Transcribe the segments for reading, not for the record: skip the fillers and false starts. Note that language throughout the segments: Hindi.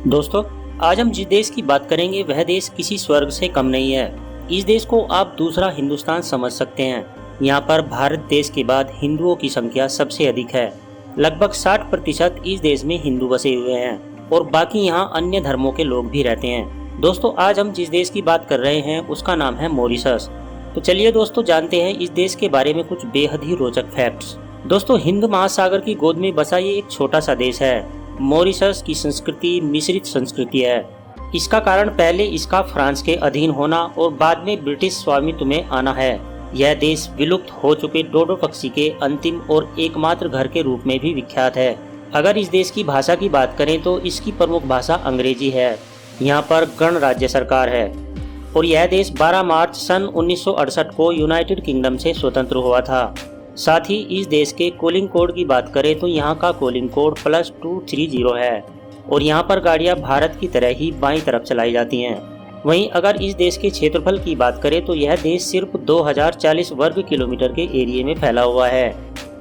दोस्तों, आज हम जिस देश की बात करेंगे वह देश किसी स्वर्ग से कम नहीं है। इस देश को आप दूसरा हिंदुस्तान समझ सकते हैं। यहाँ पर भारत देश के बाद हिंदुओं की संख्या सबसे अधिक है। लगभग 60% इस देश में हिंदू बसे हुए हैं और बाकी यहाँ अन्य धर्मों के लोग भी रहते हैं। दोस्तों, आज हम जिस देश की बात कर रहे हैं उसका नाम है मॉरिशस। तो चलिए दोस्तों, जानते हैं इस देश के बारे में कुछ बेहद ही रोचक फैक्ट्स। दोस्तों, हिंद महासागर की गोद में बसा ये एक छोटा सा देश है। मॉरिशस की संस्कृति मिश्रित संस्कृति है। इसका कारण पहले इसका फ्रांस के अधीन होना और बाद में ब्रिटिश स्वामित्व में आना है। यह देश विलुप्त हो चुके डोडो पक्षी के अंतिम और एकमात्र घर के रूप में भी विख्यात है। अगर इस देश की भाषा की बात करें तो इसकी प्रमुख भाषा अंग्रेजी है। यहाँ पर गणराज्य सरकार है और यह देश 12 मार्च सन 1968 को यूनाइटेड किंगडम से स्वतंत्र हुआ था। साथ ही इस देश के कॉलिंग कोड की बात करें तो यहाँ का कॉलिंग कोड +230 है और यहाँ पर गाड़ियाँ भारत की तरह ही बाईं तरफ चलाई जाती हैं। वहीं अगर इस देश के क्षेत्रफल की बात करें तो यह देश सिर्फ 2040 वर्ग किलोमीटर के एरिया में फैला हुआ है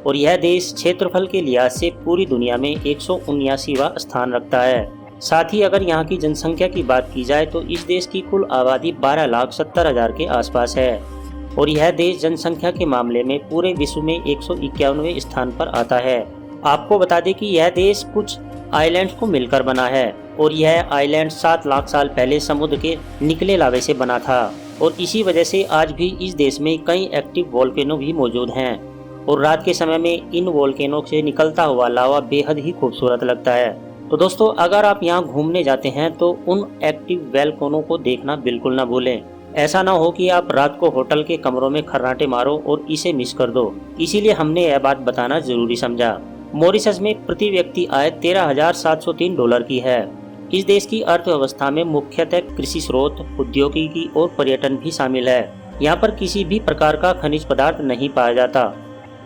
और यह देश क्षेत्रफल के लिहाज से पूरी दुनिया में 179वां स्थान रखता है। साथ ही अगर यहाँ की जनसंख्या की बात की जाए तो इस देश की कुल आबादी 12,70,000 के आसपास है और यह देश जनसंख्या के मामले में पूरे विश्व में 191वें स्थान पर आता है। आपको बता दें कि यह देश कुछ आइलैंड्स को मिलकर बना है और यह आइलैंड 7 लाख साल पहले समुद्र के निकले लावे से बना था और इसी वजह से आज भी इस देश में कई एक्टिव वोल्केनो भी मौजूद हैं और रात के समय में इन वोल्केनो से निकलता हुआ लावा बेहद ही खूबसूरत लगता है। तो दोस्तों, अगर आप यहाँ घूमने जाते हैं तो उन एक्टिव वोल्केनो को देखना बिल्कुल ना भूलें। ऐसा ना हो कि आप रात को होटल के कमरों में खर्राटे मारो और इसे मिस कर दो। इसीलिए हमने यह बात बताना जरूरी समझा। मॉरिशस में प्रति व्यक्ति आय $13,703 की है। इस देश की अर्थव्यवस्था में मुख्यतः कृषि स्रोत, औद्योगिकी और पर्यटन भी शामिल है। यहाँ पर किसी भी प्रकार का खनिज पदार्थ नहीं पाया जाता।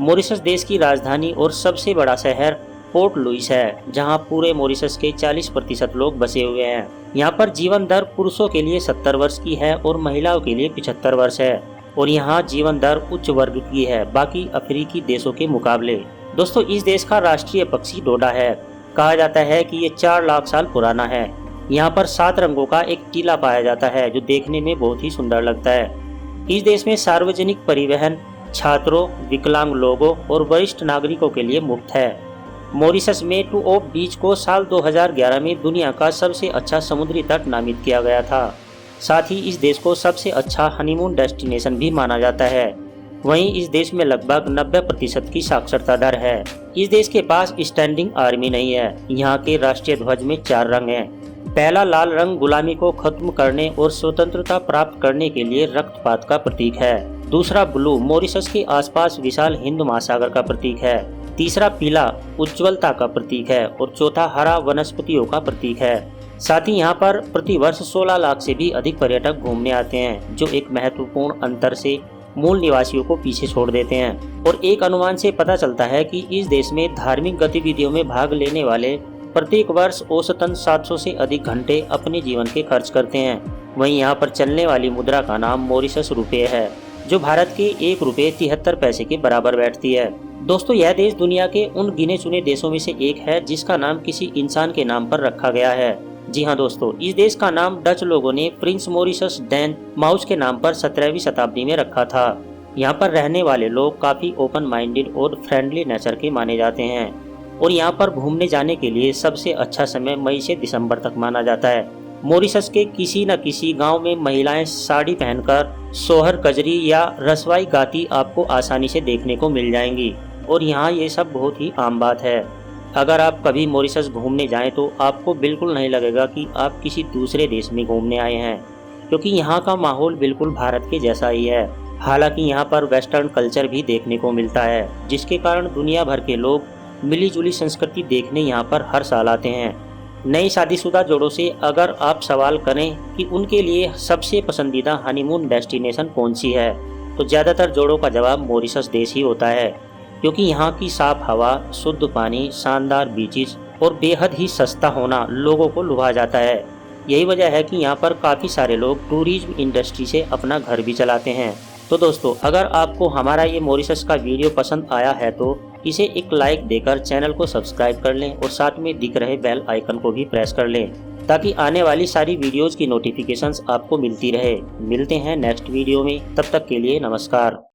मॉरिशस देश की राजधानी और सबसे बड़ा शहर पोर्ट लुइस है, जहाँ पूरे मॉरिशस के 40% लोग बसे हुए हैं। यहाँ पर जीवन दर पुरुषों के लिए 70 वर्ष की है और महिलाओं के लिए 75 वर्ष है और यहाँ जीवन दर उच्च वर्ग की है बाकी अफ्रीकी देशों के मुकाबले। दोस्तों, इस देश का राष्ट्रीय पक्षी डोडा है। कहा जाता है कि ये 4 लाख साल पुराना है। यहाँ पर 7 रंगों का एक टीला पाया जाता है जो देखने में बहुत ही सुंदर लगता है। इस देश में सार्वजनिक परिवहन छात्रों, विकलांग लोगों और वरिष्ठ नागरिकों के लिए मुफ्त है। मॉरिशस में टू ऑफ बीच को साल 2011 में दुनिया का सबसे अच्छा समुद्री तट नामित किया गया था। साथ ही इस देश को सबसे अच्छा हनीमून डेस्टिनेशन भी माना जाता है। वहीं इस देश में लगभग 90% की साक्षरता दर है। इस देश के पास स्टैंडिंग आर्मी नहीं है। यहाँ के राष्ट्रीय ध्वज में 4 रंग हैं। पहला लाल रंग गुलामी को खत्म करने और स्वतंत्रता प्राप्त करने के लिए रक्तपात का प्रतीक है। दूसरा ब्लू मॉरिशस के आसपास विशाल हिंद महासागर का प्रतीक है। तीसरा पीला उज्ज्वलता का प्रतीक है और चौथा हरा वनस्पतियों का प्रतीक है। साथ ही यहाँ पर प्रतिवर्ष 16 लाख से भी अधिक पर्यटक घूमने आते हैं, जो एक महत्वपूर्ण अंतर से मूल निवासियों को पीछे छोड़ देते हैं। और एक अनुमान से पता चलता है कि इस देश में धार्मिक गतिविधियों में भाग लेने वाले प्रत्येक वर्ष औसतन 700 से अधिक घंटे अपने जीवन के खर्च करते हैं। वहीं यहाँ पर चलने वाली मुद्रा का नाम मॉरिशस रुपये है, जो भारत के 1 रुपये 73 पैसे के बराबर बैठती है। दोस्तों, यह देश दुनिया के उन गिने चुने देशों में से एक है जिसका नाम किसी इंसान के नाम पर रखा गया है। जी हाँ दोस्तों, इस देश का नाम डच लोगों ने प्रिंस मॉरिशस डैन माउस के नाम पर 17वीं शताब्दी में रखा था। यहाँ पर रहने वाले लोग काफी ओपन माइंडेड और फ्रेंडली नेचर के माने जाते हैं और यहाँ पर घूमने जाने के लिए सबसे अच्छा समय मई से दिसंबर तक माना जाता है। मॉरिशस के किसी न किसी गांव में महिलाएं साड़ी पहनकर सोहर, कजरी या रसवाई गाती आपको आसानी से देखने को मिल जाएंगी और यहाँ ये सब बहुत ही आम बात है। अगर आप कभी मॉरिशस घूमने जाएं तो आपको बिल्कुल नहीं लगेगा कि आप किसी दूसरे देश में घूमने आए हैं, क्योंकि यहाँ का माहौल बिल्कुल भारत के जैसा ही है। हालांकि यहाँ पर वेस्टर्न कल्चर भी देखने को मिलता है, जिसके कारण दुनिया भर के लोग मिली जुली संस्कृति देखने यहाँ पर हर साल आते हैं। नई शादीशुदा जोड़ों से अगर आप सवाल करें कि उनके लिए सबसे पसंदीदा हनीमून डेस्टिनेशन कौन सी है, तो ज़्यादातर जोड़ों का जवाब मॉरिशस देश ही होता है, क्योंकि यहाँ की साफ हवा, शुद्ध पानी, शानदार बीचेस और बेहद ही सस्ता होना लोगों को लुभा जाता है। यही वजह है कि यहाँ पर काफ़ी सारे लोग टूरिज्म इंडस्ट्री से अपना घर भी चलाते हैं। तो दोस्तों, अगर आपको हमारा ये मॉरिशस का वीडियो पसंद आया है तो इसे एक लाइक देकर चैनल को सब्सक्राइब कर लें और साथ में दिख रहे बेल आइकन को भी प्रेस कर लें। ताकि आने वाली सारी वीडियोज की नोटिफिकेशंस आपको मिलती रहे। मिलते हैं नेक्स्ट वीडियो में, तब तक के लिए नमस्कार।